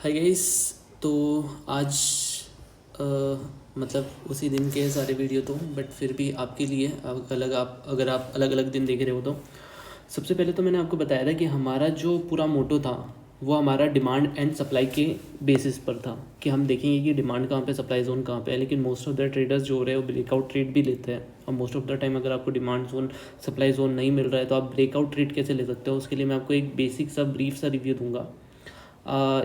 Hi guys. तो आज अ, मतलब उसी दिन के सारे वीडियो तो बट फिर भी आपके लिए अगर आप अलग अलग दिन देख रहे हो तो सबसे पहले तो मैंने आपको बताया था कि हमारा जो पूरा मोटो था वो हमारा डिमांड एंड सप्लाई के बेसिस पर था कि हम देखेंगे कि डिमांड कहाँ पे, सप्लाई जोन कहाँ पे है। लेकिन मोस्ट ऑफ द ट्रेडर्स जो हो रहे हैं वो ब्रेकआउट ट्रेड भी लेते हैं, और मोस्ट ऑफ द टाइम अगर आपको डिमांड जोन सप्लाई जोन नहीं मिल रहा है तो आप ब्रेकआउट ट्रेड कैसे ले सकते हो, उसके लिए मैं आपको एक बेसिक सा ब्रीफ सा रिव्यू दूंगा।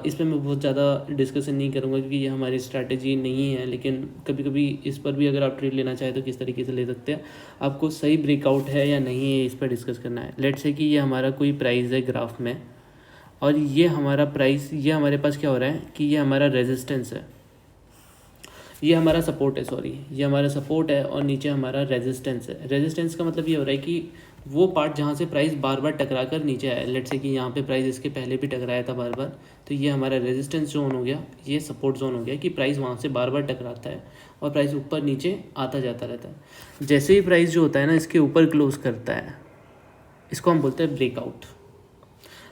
इस पे मैं बहुत ज़्यादा डिस्कशन नहीं करूँगा क्योंकि ये हमारी स्ट्रैटेजी नहीं है, लेकिन कभी कभी इस पर भी अगर आप ट्रेड लेना चाहें तो किस तरीके से ले सकते हैं, आपको सही ब्रेकआउट है या नहीं है इस पर डिस्कस करना है। लेट्स से कि ये हमारा कोई प्राइस है ग्राफ में, और ये हमारा प्राइस, ये हमारे पास क्या हो रहा है कि ये हमारा रेजिस्टेंस है, ये हमारा सपोर्ट है, सॉरी ये हमारा सपोर्ट है और नीचे हमारा रेजिस्टेंस है। रेजिस्टेंस का मतलब ये हो रहा है कि वो पार्ट जहाँ से प्राइस बार बार टकरा कर नीचे आया। लेट्स से कि यहाँ पे प्राइस इसके पहले भी टकराया था बार बार, तो ये हमारा रेजिस्टेंस जोन हो गया, ये सपोर्ट जोन हो गया कि प्राइस वहाँ से बार बार टकराता है और प्राइस ऊपर नीचे आता जाता रहता है। जैसे ही प्राइस जो होता है ना इसके ऊपर क्लोज करता है, इसको हम बोलते हैं ब्रेकआउट।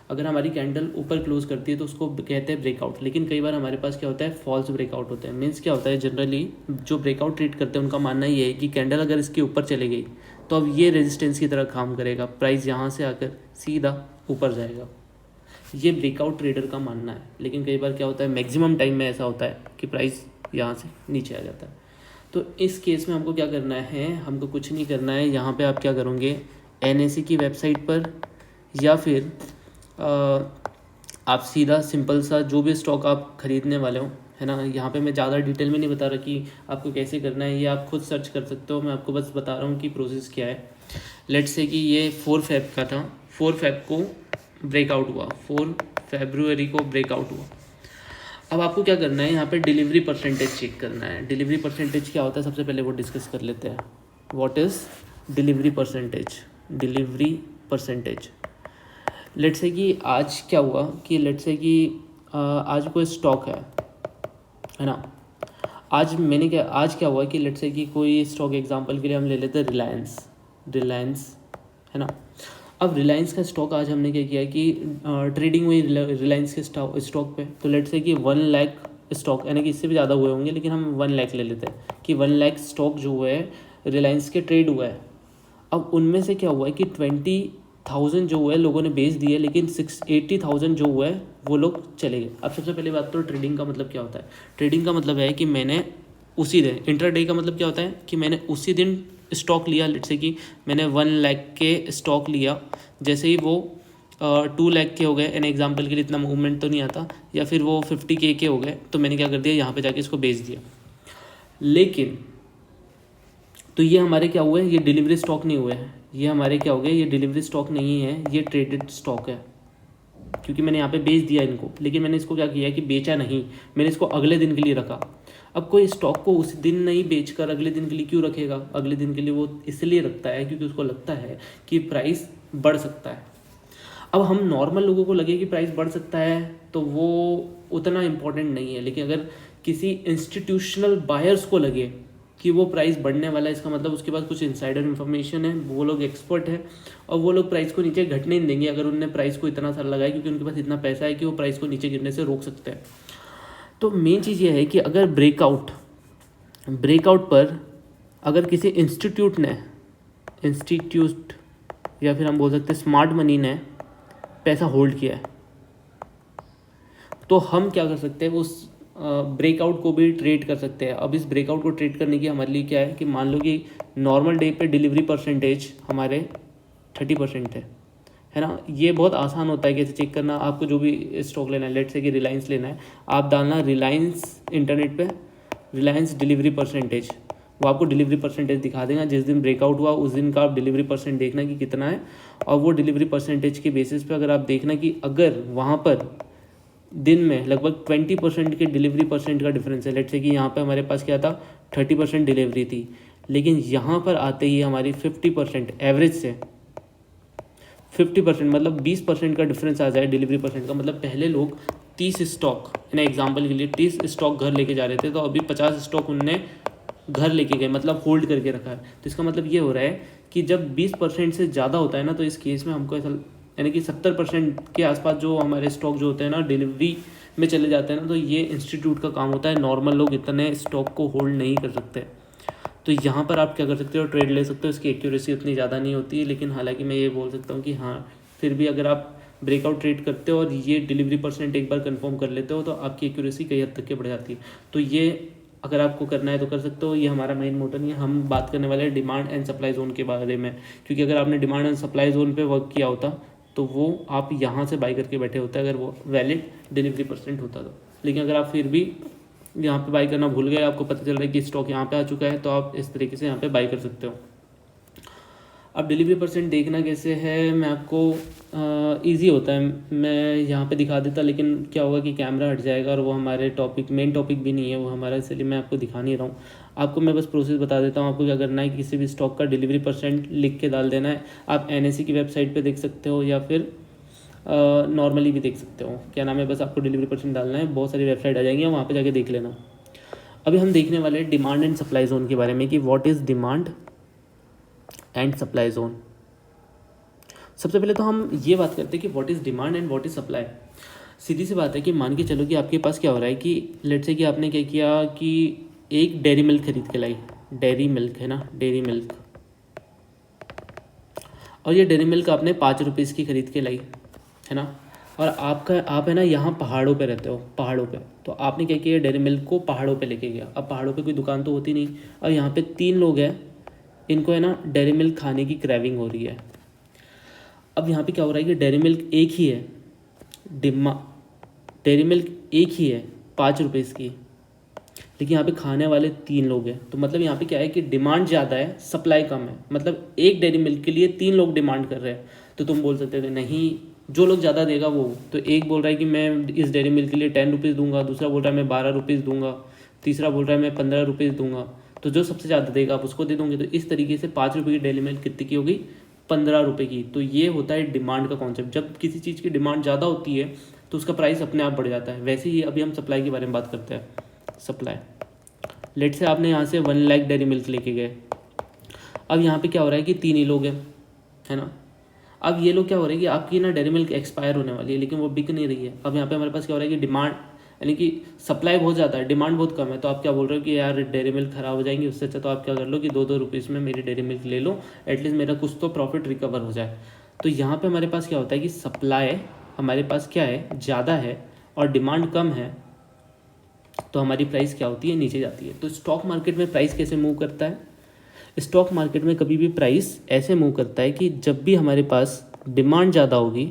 अगर हमारी कैंडल ऊपर क्लोज करती है तो उसको कहते हैं ब्रेकआउट। लेकिन कई बार हमारे पास क्या होता है, फॉल्स ब्रेकआउट होता है। मीन्स क्या होता है, जनरली जो ब्रेकआउट ट्रीट करते हैं उनका मानना ये है कि कैंडल अगर इसके ऊपर चले गई तो अब ये रेजिस्टेंस की तरह काम करेगा, प्राइस यहाँ से आकर सीधा ऊपर जाएगा। ये ब्रेकआउट ट्रेडर का मानना है। लेकिन कई बार क्या होता है, मैक्सिमम टाइम में ऐसा होता है कि प्राइस यहाँ से नीचे आ जाता है। तो इस केस में हमको क्या करना है, हमको कुछ नहीं करना है। यहाँ पे आप क्या करोगे, NSE की वेबसाइट पर या फिर आप सीधा सिंपल सा जो भी स्टॉक आप ख़रीदने वाले हो, है ना, यहाँ पे मैं ज़्यादा डिटेल में नहीं बता रहा कि आपको कैसे करना है, ये आप खुद सर्च कर सकते हो। मैं आपको बस बता रहा हूँ कि प्रोसेस क्या है। लेट्स से कि ये 4 फेब का था, 4 फेब को ब्रेकआउट हुआ, 4 फरवरी को ब्रेकआउट हुआ। अब आपको क्या करना है, यहाँ पे डिलीवरी परसेंटेज चेक करना है। डिलीवरी परसेंटेज क्या होता है, सबसे पहले वो डिस्कस कर लेते हैं। What is delivery percentage? Delivery percentage, let's say कि आज क्या हुआ कि लेट्स से कि आज कोई स्टॉक है ना। आज क्या हुआ कि लेट्स से कि कोई स्टॉक, एग्जांपल के लिए हम ले लेते हैं रिलायंस, है ना। अब रिलायंस का स्टॉक आज हमने क्या किया कि ट्रेडिंग हुई रिलायंस के स्टॉक पे। तो लेट्स से कि 1 लाख स्टॉक, यानी कि इससे भी ज़्यादा हुए होंगे लेकिन हम 1 लाख ले लेते हैं कि 1 लाख स्टॉक जो हुए है रिलायंस के ट्रेड हुआ है। अब उनमें से क्या हुआ है कि 20,000 जो हुआ है लोगों ने बेच दिए, लेकिन 80,000 जो हुआ है वो लोग चले गए। अब सबसे पहले बात तो ट्रेडिंग का मतलब क्या होता है। ट्रेडिंग का मतलब है कि मैंने उसी दिन, इंट्राडे का मतलब क्या होता है कि मैंने उसी दिन स्टॉक लिया। लेट्स से कि मैंने 1 लाख के स्टॉक लिया, जैसे ही वो 2 लाख के हो गए, एन एग्जाम्पल के लिए इतना मूवमेंट तो नहीं आता, या फिर वो 50K के हो गए, तो मैंने क्या कर दिया, यहाँ पे जाके इसको बेच दिया। लेकिन तो ये हमारे क्या हुए, ये डिलीवरी स्टॉक नहीं हुए हैं, ये हमारे क्या हो गए, ये डिलीवरी स्टॉक नहीं है, ये ट्रेडेड स्टॉक है। क्योंकि मैंने यहाँ पे बेच दिया इनको, लेकिन मैंने इसको क्या किया कि बेचा नहीं, मैंने इसको अगले दिन के लिए रखा। अब कोई स्टॉक को उस दिन नहीं बेचकर अगले दिन के लिए क्यों रखेगा? अगले दिन के लिए वो इसलिए रखता है क्योंकि उसको लगता है कि प्राइस बढ़ सकता है। अब हम नॉर्मल लोगों को लगे कि प्राइस बढ़ सकता है तो वो उतना इम्पोर्टेंट नहीं है, लेकिन अगर किसी इंस्टीट्यूशनल बायर्स को लगे कि वो प्राइस बढ़ने वाला है, इसका मतलब उसके पास कुछ इनसाइडर इन्फॉर्मेशन है, वो लोग एक्सपर्ट है और वो लोग प्राइस को नीचे घटने नहीं देंगे अगर उन्होंने प्राइस को इतना सारा लगाया, क्योंकि उनके पास इतना पैसा है कि वो प्राइस को नीचे गिरने से रोक सकते हैं। तो मेन चीज़ ये है कि अगर ब्रेकआउट पर अगर किसी इंस्टीट्यूट या फिर हम बोल सकते हैं स्मार्ट मनी ने पैसा होल्ड किया है, तो हम क्या कर सकते हैं, उस ब्रेकआउट को भी ट्रेड कर सकते हैं। अब इस ब्रेकआउट को ट्रेड करने की हमारे लिए क्या है कि मान लो कि नॉर्मल डे पे डिलीवरी परसेंटेज हमारे 30% है ना। ये बहुत आसान होता है कैसे चेक करना। आपको जो भी स्टॉक लेना है, लेट्स से कि रिलायंस लेना है, आप डालना रिलायंस इंटरनेट पे, रिलायंस डिलीवरी परसेंटेज, वो आपको डिलीवरी परसेंटेज दिखा देगा। जिस दिन ब्रेकआउट हुआ उस दिन का आप डिलीवरी परसेंट देखना कि कितना है, और वो डिलीवरी परसेंटेज के बेसिस पे अगर आप देखना कि अगर वहाँ पर दिन में लगभग 20% के डिलीवरी परसेंट का डिफरेंस है। लेट्स से कि यहाँ पे हमारे पास क्या था, 30% डिलीवरी थी, लेकिन यहाँ पर आते ही हमारी 50% एवरेज से 50% मतलब 20% का डिफरेंस आ जाए डिलीवरी परसेंट का। मतलब पहले लोग 30 स्टॉक, ना एग्जाम्पल के लिए 30 स्टॉक घर लेके जा रहे थे, तो अभी 50 स्टॉक उनने घर लेके गए, मतलब होल्ड करके रखा है। तो इसका मतलब ये हो रहा है कि जब 20% से ज़्यादा होता है ना, तो इस केस में हमको ऐसा, यानी कि 70% के आसपास जो हमारे स्टॉक जो होते हैं ना डिलीवरी में चले जाते हैं ना, तो ये इंस्टीट्यूट का काम होता है। नॉर्मल लोग इतने स्टॉक को होल्ड नहीं कर सकते। तो यहाँ पर आप क्या कर सकते हो, ट्रेड ले सकते हो। इसकी एक्यूरेसी उतनी ज़्यादा नहीं होती है, लेकिन हालांकि मैं ये बोल सकता हूँ कि हाँ, फिर भी अगर आप ब्रेकआउट ट्रेड करते हो और ये डिलीवरी परसेंट एक बार कंफर्म कर लेते हो तो आपकी एक्यूरेसी कई हद तक के बढ़ जाती है। तो ये अगर आपको करना है तो कर सकते हो। ये हमारा मेन मोटो नहीं है। हम बात करने वाले हैं डिमांड एंड सप्लाई जोन के बारे में, क्योंकि अगर आपने डिमांड एंड सप्लाई जोन पे वर्क किया होता तो वो आप यहाँ से बाई करके बैठे होते अगर वो वैलिड डिलीवरी परसेंट होता तो। लेकिन अगर आप फिर भी यहाँ पे बाई करना भूल गए, आपको पता चल रहा है कि स्टॉक यहाँ पे आ चुका है, तो आप इस तरीके से यहाँ पे बाई कर सकते हो। अब डिलीवरी परसेंट देखना कैसे है, मैं आपको इजी होता है, मैं यहाँ पे दिखा देता, लेकिन क्या होगा कि कैमरा हट जाएगा और वो हमारे मेन टॉपिक भी नहीं है वो हमारा, इसलिए मैं आपको दिखा नहीं रहा हूँ। आपको मैं बस प्रोसेस बता देता हूँ। आपको क्या करना है, किसी भी स्टॉक का डिलीवरी परसेंट लिख के डाल देना है। आप NSE की वेबसाइट पर देख सकते हो या फिर नॉर्मली भी देख सकते हो। क्या नाम है, बस आपको डिलीवरी परसेंट डालना है, बहुत सारी वेबसाइट आ जाएंगी, वहाँ पर जाके देख लेना। अभी हम देखने वाले हैं डिमांड एंड सप्लाई जोन के बारे में कि what is demand and supply zone. सबसे पहले तो हम ये बात करते हैं कि what is demand and what is supply. सीधी सी बात है कि मान के चलो कि आपके पास क्या हो रहा है कि लेट्स से कि आपने क्या किया कि एक डेयरी मिल्क खरीद के लाई, डेयरी मिल्क है ना, डेयरी मिल्क, और ये डेयरी मिल्क आपने 5 रुपीज़ की खरीद के लाई, है ना। और आप है ना यहाँ पहाड़ों पे रहते हो, पहाड़ों पे, तो आपने क्या किया, डेयरी मिल्क को पहाड़ों पे लेके गया। अब पहाड़ों पे कोई दुकान तो होती नहीं, और यहाँ पे 3 लोग हैं, इनको है ना डेयरी मिल्क खाने की क्रेविंग हो रही है। अब यहाँ पे क्या हो रहा है कि डेयरी मिल्क एक ही है, डेयरी मिल्क एक ही है 5 रुपीज़ की, लेकिन यहाँ पे खाने वाले 3 लोग हैं। तो मतलब यहाँ पे क्या है कि डिमांड ज़्यादा है, सप्लाई कम है। मतलब एक डेयरी मिल्क के लिए 3 लोग डिमांड कर रहे हैं। तो तुम बोल सकते थे नहीं, जो लोग ज़्यादा देगा वो, तो एक बोल रहा है कि मैं इस डेयरी मिल्क के लिए 10 रुपीज़ दूंगा, दूसरा बोल रहा है मैं 12 रुपीज़ दूंगा, तीसरा बोल रहा है मैं 15 रुपीज़ दूंगा। तो जो सबसे ज़्यादा देगा आप उसको दे दोगे। तो इस तरीके से 5 रुपये की डेयरी मिल्क कितनी की होगी, 15 रुपये की। तो ये होता है डिमांड का कॉन्सेप्ट। जब किसी चीज़ की डिमांड ज़्यादा होती है तो उसका प्राइस अपने आप बढ़ जाता है। वैसे ही अभी हम सप्लाई के बारे में बात करते हैं। सप्लाई, लेट से आपने यहाँ से 1 लाख डेयरी मिल्क लेके गए। अब यहाँ पे क्या हो रहा है कि 3 ही लोग हैं, है ना। अब ये लोग क्या हो रहा है कि आपकी ना डेयरी मिल्क एक्सपायर होने वाली है, लेकिन वो बिक नहीं रही है। अब यहाँ पे हमारे पास क्या हो रहा है कि डिमांड, यानी कि सप्लाई बहुत ज़्यादा है, डिमांड बहुत कम है। तो आप क्या बोल रहे हो कि यार डेयरी मिल्क ख़राब हो जाएंगी, उससे अच्छा तो आप क्या कर लो कि 2-2 रुपीज़ में मेरी डेयरी मिल्क ले लो, एटलीस्ट मेरा कुछ तो प्रॉफिट रिकवर हो जाए। तो यहाँ पे हमारे पास क्या होता है कि सप्लाई हमारे पास क्या है, ज़्यादा है, और डिमांड कम है, तो हमारी प्राइस क्या होती है, नीचे जाती है। तो स्टॉक मार्केट में प्राइस कैसे मूव करता है, स्टॉक मार्केट में कभी भी प्राइस ऐसे मूव करता है कि जब भी हमारे पास डिमांड ज़्यादा होगी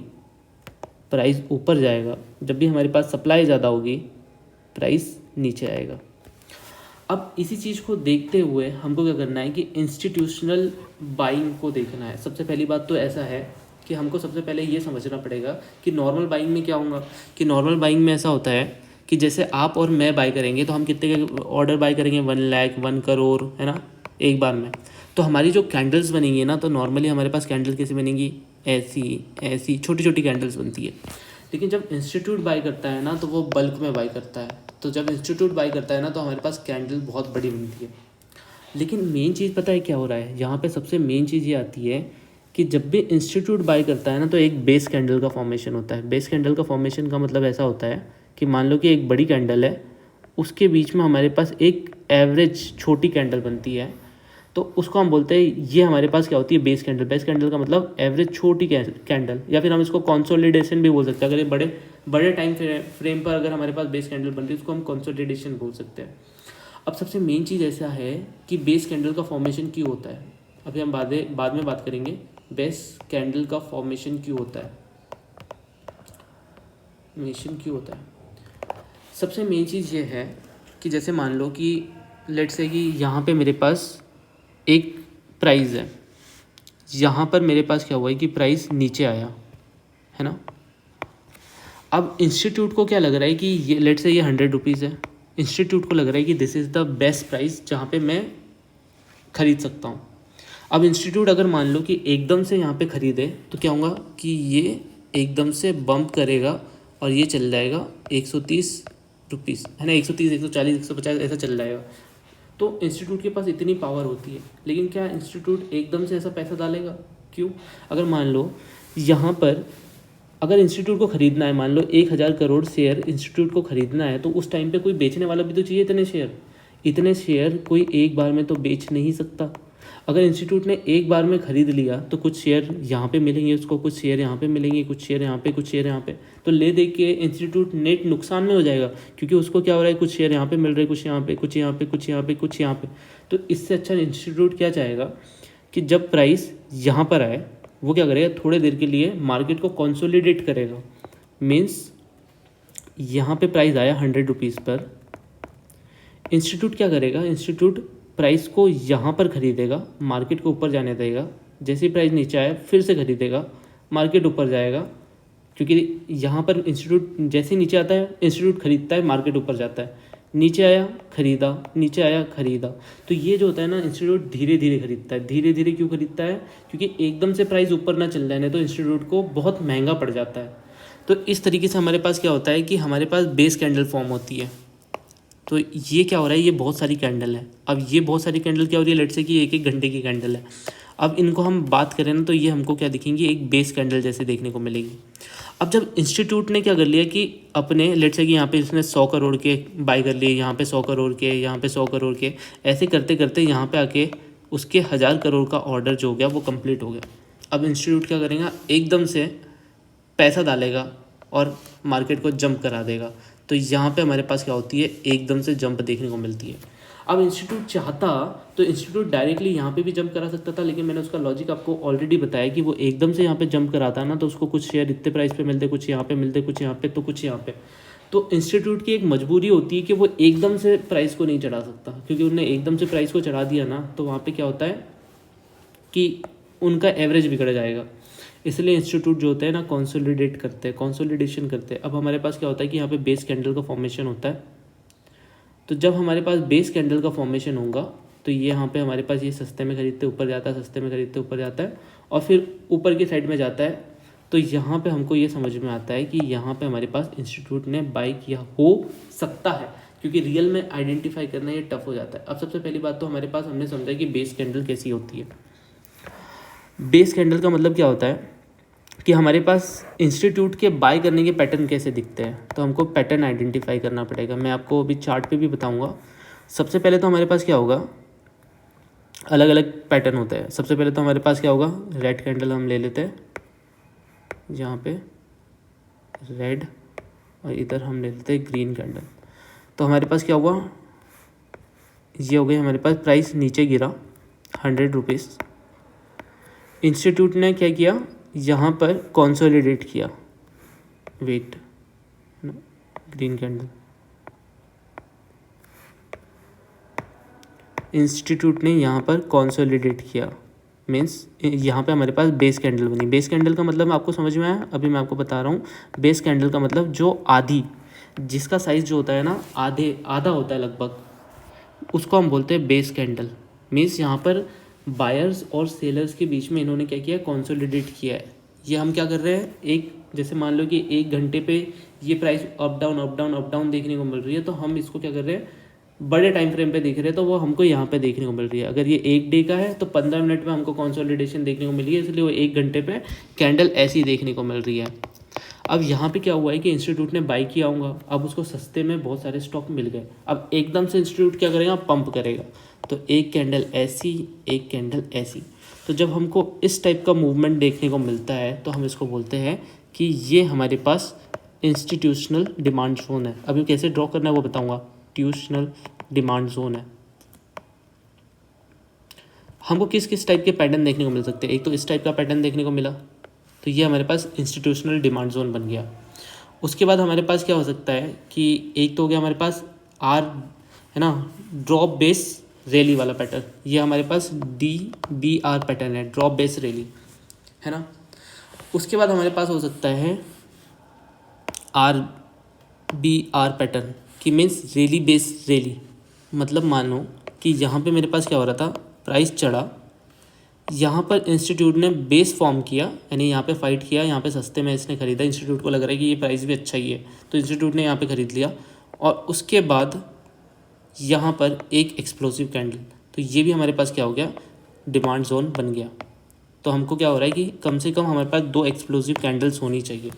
प्राइस ऊपर जाएगा, जब भी हमारे पास सप्लाई ज़्यादा होगी प्राइस नीचे आएगा। अब इसी चीज़ को देखते हुए हमको क्या करना है कि इंस्टीट्यूशनल बाइंग को देखना है। सबसे पहली बात तो ऐसा है कि हमको सबसे पहले ये समझना पड़ेगा कि नॉर्मल बाइंग में क्या होगा, कि नॉर्मल बाइंग में ऐसा होता है कि जैसे आप और मैं बाई करेंगे तो हम कितने के ऑर्डर बाई करेंगे, 1 लाख, 1 करोड़, है ना, एक बार में। तो हमारी जो कैंडल्स बनेंगी ना, तो नॉर्मली हमारे पास कैंडल कैसे बनेंगी, ऐसी छोटी छोटी कैंडल्स बनती है। लेकिन जब इंस्टीट्यूट बाई करता है ना तो वो बल्क में बाई करता है। तो जब इंस्टीट्यूट बाई करता है ना तो हमारे पास कैंडल बहुत बड़ी बनती है। लेकिन मेन चीज़ पता है क्या हो रहा है यहाँ पे, सबसे मेन चीज़ ये आती है कि जब भी इंस्टीट्यूट बाई करता है ना तो एक बेस कैंडल का फॉर्मेशन होता है। बेस कैंडल का फॉर्मेशन का मतलब ऐसा होता है कि मान लो कि एक बड़ी कैंडल है, उसके बीच में हमारे पास एक एवरेज छोटी कैंडल बनती है, तो उसको हम बोलते हैं, ये हमारे पास क्या होती है, बेस कैंडल। बेस कैंडल का मतलब एवरेज छोटी कैंडल, या फिर हम इसको कंसोलिडेशन भी बोल सकते हैं। अगर ये बड़े टाइम फ्रेम पर अगर हमारे पास बेस कैंडल बनती है उसको हम कंसोलिडेशन बोल सकते हैं। अब सबसे मेन चीज़ ऐसा है कि बेस कैंडल का फॉर्मेशन क्यों होता है, अभी हम बाद में बात करेंगे बेस कैंडल का फॉर्मेशन क्यों होता है, क्यों होता है। सबसे मेन चीज़ ये है कि जैसे मान लो कि लेट्स से कि यहाँ पे मेरे पास एक प्राइस है, यहाँ पर मेरे पास क्या हुआ है कि प्राइस नीचे आया, है ना। अब इंस्टीट्यूट को क्या लग रहा है कि ये लेट्स से ये 100 रुपीज़ है, इंस्टीट्यूट को लग रहा है कि this is the best price जहाँ पे मैं ख़रीद सकता हूँ। अब इंस्टीट्यूट अगर मान लो कि एकदम से यहाँ पे ख़रीदे तो क्या होगा कि ये एकदम से बम्प करेगा और ये चल जाएगा 130 रुपीज़, है ना, 130, 140, 150 ऐसा चल जाएगा। तो इंस्टीट्यूट के पास इतनी पावर होती है, लेकिन क्या इंस्टीट्यूट एकदम से ऐसा पैसा डालेगा, क्यों। अगर मान लो यहाँ पर अगर इंस्टीट्यूट को ख़रीदना है, मान लो 1000 करोड़ शेयर इंस्टीट्यूट को ख़रीदना है, तो उस टाइम पे कोई बेचने वाला भी तो चाहिए। इतने शेयर कोई एक बार में तो बेच नहीं सकता। अगर इंस्टीट्यूट ने एक बार में ख़रीद लिया तो कुछ शेयर यहाँ पे मिलेंगे उसको, कुछ शेयर यहाँ पे मिलेंगे, कुछ शेयर यहाँ पे, कुछ शेयर यहाँ पे, तो ले दे के इंस्टीट्यूट नेट नुकसान में हो जाएगा, क्योंकि उसको क्या हो रहा है, कुछ शेयर यहाँ पे मिल रहे, कुछ यहाँ पे, कुछ यहाँ पे, कुछ यहाँ पे, कुछ यहाँ पे। तो इससे अच्छा इंस्टीट्यूट क्या चाहेगा कि जब प्राइस यहाँ पर आए, वो क्या करेगा, थोड़े देर के लिए मार्केट को कंसोलिडेट करेगा। मीन्स यहाँ पे प्राइस आया 100 रुपीज़ पर, इंस्टीट्यूट क्या करेगा, इंस्टीट्यूट प्राइस को यहाँ पर ख़रीदेगा, मार्केट को ऊपर जाने देगा, जैसे ही प्राइस नीचे आए फिर से ख़रीदेगा, मार्केट ऊपर जाएगा, क्योंकि यहाँ पर इंस्टीट्यूट जैसे नीचे आता है इंस्टीट्यूट खरीदता है, मार्केट ऊपर जाता है, नीचे आया खरीदा, नीचे आया खरीदा। तो ये जो होता है ना, इंस्टीट्यूट धीरे धीरे खरीदता है। धीरे धीरे क्यों खरीदता है, क्योंकि एकदम से प्राइस ऊपर ना चल जाए तो इंस्टीट्यूट को बहुत महंगा पड़ जाता है। तो इस तरीके से हमारे पास क्या होता है कि हमारे पास बेस कैंडल फॉर्म होती है। तो ये क्या हो रहा है, ये बहुत सारी कैंडल है। अब ये बहुत सारी कैंडल क्या हो रही है, लेट्स से कि 1-1 घंटे की कैंडल है। अब इनको हम बात करें ना, तो ये हमको क्या दिखेंगी, एक बेस कैंडल जैसे देखने को मिलेगी। अब जब इंस्टीट्यूट ने क्या कर लिया कि अपने लेट्स से कि यहाँ पे इसने 100 करोड़ के बाई कर लिए, यहाँ पे 100 करोड़ के, यहाँ पे 100 करोड़ के, ऐसे करते करते यहाँ पे आके उसके 1000 करोड़ का ऑर्डर जो हो गया वो कंप्लीट हो गया। अब इंस्टीट्यूट क्या करेगा, एकदम से पैसा डालेगा और मार्केट को जंप करा देगा। तो यहाँ पे हमारे पास क्या होती है, एकदम से जंप देखने को मिलती है। अब इंस्टीट्यूट चाहता तो इंस्टीट्यूट डायरेक्टली यहाँ पे भी जंप करा सकता था, लेकिन मैंने उसका लॉजिक आपको ऑलरेडी बताया कि वो एकदम से यहाँ पे जंप कराता ना, तो उसको कुछ शेयर इतने प्राइस पे मिलते, कुछ यहाँ पे मिलते, कुछ यहाँ पे, तो कुछ यहाँ पे। तो इंस्टीट्यूट की एक मजबूरी होती है कि वो एकदम से प्राइस को नहीं चढ़ा सकता, क्योंकि उन्होंने एकदम से प्राइस को चढ़ा दिया ना, तो वहाँ पर क्या होता है कि उनका एवरेज बिगड़ जाएगा। इसलिए इंस्टीट्यूट जो होता है ना, कंसोलिडेशन करते हैं। अब हमारे पास क्या होता है कि यहाँ पे बेस कैंडल का फॉर्मेशन होता है। तो जब हमारे पास बेस कैंडल का फॉर्मेशन होगा, तो ये यहाँ पे हमारे पास ये सस्ते में खरीदते ऊपर जाता है, सस्ते में खरीदते ऊपर जाता है, और फिर ऊपर की साइड में जाता है। तो यहाँ पे हमको ये समझ में आता है कि यहाँ पे हमारे पास इंस्टीट्यूट ने बाई किया हो सकता है, क्योंकि रियल में आइडेंटिफाई करना ये टफ हो जाता है। अब सबसे पहली बात तो हमारे पास हमने समझा कि बेस कैंडल कैसी होती है। बेस कैंडल का मतलब क्या होता है कि हमारे पास इंस्टीट्यूट के बाय करने के पैटर्न कैसे दिखते हैं, तो हमको पैटर्न आइडेंटिफाई करना पड़ेगा। मैं आपको अभी चार्ट पे भी बताऊंगा। सबसे पहले तो हमारे पास क्या होगा, अलग अलग पैटर्न होता है। सबसे पहले तो हमारे पास क्या होगा, रेड कैंडल हम ले लेते हैं, यहाँ पे रेड, और इधर हम ले लेते हैं ग्रीन कैंडल। तो हमारे पास क्या हुआ, ये हो गई हमारे पास प्राइस नीचे गिरा 100 रुपीज़। इंस्टीट्यूट ने क्या किया, यहाँ पर कंसोलिडेट किया, वेट ग्रीन कैंडल, इंस्टीट्यूट ने यहाँ पर कंसोलिडेट किया, मीन्स यहाँ पे हमारे पास बेस कैंडल बनी। बेस कैंडल का मतलब आपको समझ में आया, अभी मैं आपको बता रहा हूँ। बेस कैंडल का मतलब जो आधी, जिसका साइज जो होता है ना आधा होता है लगभग, उसको हम बोलते हैं बेस कैंडल। मीन्स यहाँ पर बायर्स और सेलर्स के बीच में इन्होंने क्या किया, कंसोलिडेट किया है। ये हम क्या कर रहे हैं, एक जैसे मान लो कि 1 घंटे पे ये प्राइस अप डाउन देखने को मिल रही है, तो हम इसको क्या कर रहे हैं, बड़े टाइम फ्रेम पे देख रहे हैं, तो वो हमको यहाँ पे देखने को मिल रही है। अगर ये 1 डे का है तो 15 मिनट में हमको कंसोलिडेशन देखने को मिली है, इसलिए वो 1 घंटे पे कैंडल ऐसी देखने को मिल रही है। अब यहाँ पे क्या हुआ है कि इंस्टीट्यूट ने बाई किया होगा, अब उसको सस्ते में बहुत सारे स्टॉक मिल गए। अब एकदम से इंस्टीट्यूट क्या करेगा, पंप करेगा। तो एक कैंडल ऐसी, एक कैंडल ऐसी। तो जब हमको इस टाइप का मूवमेंट देखने को मिलता है, तो हम इसको बोलते हैं कि ये हमारे पास इंस्टीट्यूशनल डिमांड जोन है। अभी कैसे ड्रॉ करना है वो बताऊँगा। इंस्टीट्यूशनल डिमांड जोन है। हमको किस किस टाइप के पैटर्न देखने को मिल सकते हैं, एक तो इस टाइप का पैटर्न देखने को मिला, तो ये हमारे पास इंस्टीट्यूशनल डिमांड जोन बन गया। उसके बाद हमारे पास क्या हो सकता है कि एक तो हो गया हमारे पास आर है ना, ड्रॉप बेस रैली वाला पैटर्न, ये हमारे पास DBR पैटर्न है, ड्रॉप बेस रैली है ना। उसके बाद हमारे पास हो सकता है RBR पैटर्न, की मीन्स रैली बेस रैली। मतलब मानो कि यहाँ पे मेरे पास क्या हो रहा था, प्राइस चढ़ा, यहाँ पर इंस्टीट्यूट ने बेस फॉर्म किया, यानी यहाँ पे फाइट किया, यहाँ पे सस्ते में इसने खरीदा, इंस्टीट्यूट को लग रहा है कि ये प्राइस भी अच्छा ही है, तो इंस्टीट्यूट ने यहाँ पे ख़रीद लिया। और उसके बाद यहाँ पर एक एक्सप्लोसिव कैंडल, तो ये भी हमारे पास क्या हो गया, डिमांड जोन बन गया। तो हमको क्या हो रहा है कि कम से कम हमारे पास 2 एक्सप्लोसिव कैंडल्स होनी चाहिए।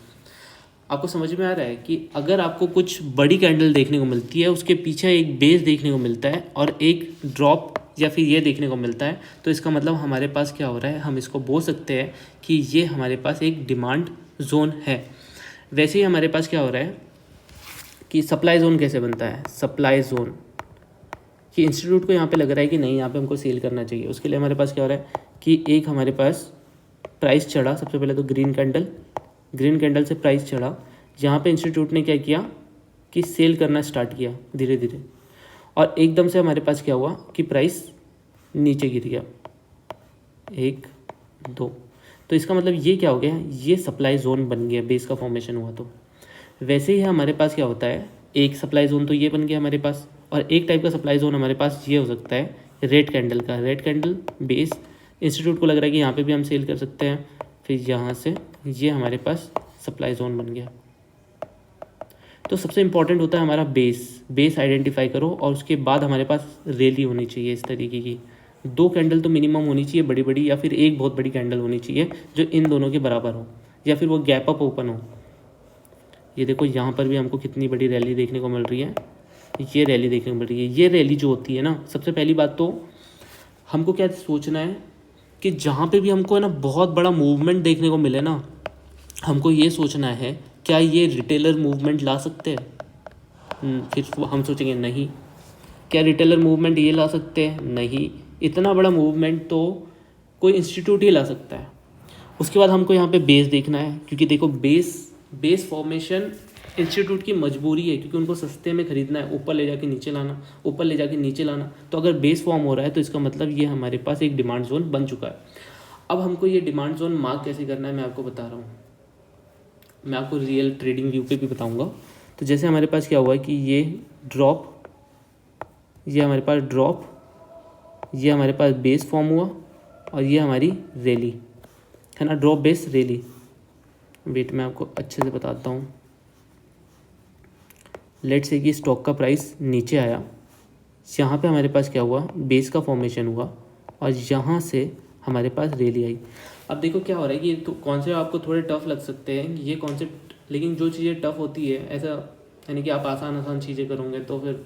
आपको समझ में आ रहा है कि अगर आपको कुछ बड़ी कैंडल देखने को मिलती है, उसके पीछे एक बेस देखने को मिलता है और एक ड्रॉप या फिर ये देखने को मिलता है, तो इसका मतलब हमारे पास क्या हो रहा है, हम इसको बोल सकते हैं कि ये हमारे पास एक डिमांड जोन है। वैसे ही हमारे पास क्या हो रहा है कि सप्लाई जोन कैसे बनता है। सप्लाई जोन कि इंस्टीट्यूट को यहाँ पे लग रहा है कि नहीं, यहाँ पे हमको सेल करना चाहिए। उसके लिए हमारे पास क्या हो रहा है कि एक हमारे पास प्राइस चढ़ा, सबसे पहले तो ग्रीन कैंडल से प्राइस चढ़ा। यहाँ पे इंस्टीट्यूट ने क्या किया कि सेल करना स्टार्ट किया धीरे धीरे, और एकदम से हमारे पास क्या हुआ कि प्राइस नीचे गिर गया, 1 2। तो इसका मतलब ये क्या हो गया, ये सप्लाई जोन बन गया, बेस का फॉर्मेशन हुआ। तो वैसे ही हमारे पास क्या होता है, एक सप्लाई जोन तो ये बन गया हमारे पास, और एक टाइप का सप्लाई जोन हमारे पास ये हो सकता है रेड कैंडल का। रेड कैंडल बेस, इंस्टीट्यूट को लग रहा है कि यहाँ पे भी हम सेल कर सकते हैं, फिर यहाँ से ये हमारे पास सप्लाई जोन बन गया। तो सबसे इम्पॉर्टेंट होता है हमारा बेस आइडेंटिफाई करो, और उसके बाद हमारे पास रैली होनी चाहिए इस तरीके की। 2 कैंडल तो मिनिमम होनी चाहिए बड़ी बड़ी, या फिर एक बहुत बड़ी कैंडल होनी चाहिए जो इन दोनों के बराबर हो, या फिर वो गैप अप ओपन हो। ये देखो यहाँ पर भी हमको कितनी बड़ी रैली देखने को मिल रही है, ये रैली देखने को मिल रही है। ये रैली जो होती है ना, सबसे पहली बात तो हमको क्या सोचना है कि जहाँ पे भी हमको है ना बहुत बड़ा मूवमेंट देखने को मिले ना, हमको ये सोचना है क्या ये रिटेलर मूवमेंट ला सकते हैं। फिर हम सोचेंगे नहीं। क्या रिटेलर मूवमेंट ये ला सकते हैं? नहीं। इतना बड़ा मूवमेंट तो कोई इंस्टीट्यूट ही ला सकता है। उसके बाद हमको यहाँ पे बेस देखना है, क्योंकि देखो बेस फॉर्मेशन इंस्टीट्यूट की मजबूरी है, क्योंकि उनको सस्ते में खरीदना है, ऊपर ले जाके नीचे लाना, ऊपर ले जाके नीचे लाना। तो अगर बेस फॉर्म हो रहा है तो इसका मतलब ये हमारे पास एक डिमांड जोन बन चुका है। अब हमको ये डिमांड जोन मार्क कैसे करना है मैं आपको बता रहा हूँ। मैं आपको रियल ट्रेडिंग व्यू पे भी बताऊँगा। तो जैसे हमारे पास क्या हुआ है कि ये ड्रॉप, ये हमारे पास ड्रॉप, ये हमारे पास बेस फॉर्म हुआ, और ये हमारी रैली है ना, ड्रॉप बेस रैली। वेट मैं आपको अच्छे से बताता हूँ। लेट्स से कि स्टॉक का प्राइस नीचे आया, यहाँ पे हमारे पास क्या हुआ, बेस का फॉर्मेशन हुआ, और यहाँ से हमारे पास रैली आई। अब देखो क्या हो रहा है कि तो कॉन्सेप्ट आपको थोड़े टफ लग सकते हैं ये कॉन्सेप्ट, लेकिन जो चीज़ें टफ होती है ऐसा यानी कि आप आसान चीज़ें करोगे तो फिर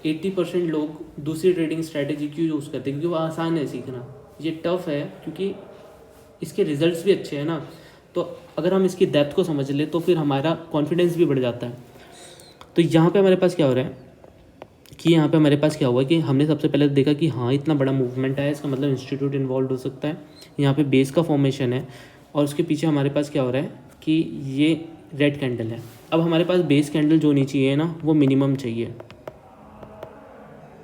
80% लोग दूसरी ट्रेडिंग स्ट्रैटेजी क्यों यूज़ करते हैं, क्योंकि वो आसान है सीखना। ये टफ है क्योंकि इसके रिजल्ट्स भी अच्छे हैं ना, तो अगर हम इसकी डेप्थ को समझ ले तो फिर हमारा कॉन्फिडेंस भी बढ़ जाता है। तो यहाँ पे हमारे पास क्या हो रहा है कि यहाँ पे हमारे पास क्या हुआ कि हमने सबसे पहले देखा कि हाँ इतना बड़ा मूवमेंट आया, इसका मतलब इंस्टीट्यूट इन्वॉल्व हो सकता है। यहाँ पे बेस का फॉर्मेशन है, और उसके पीछे हमारे पास क्या हो रहा है कि ये रेड कैंडल है। अब हमारे पास बेस कैंडल जो होनी चाहिए ना वो मिनिमम चाहिए।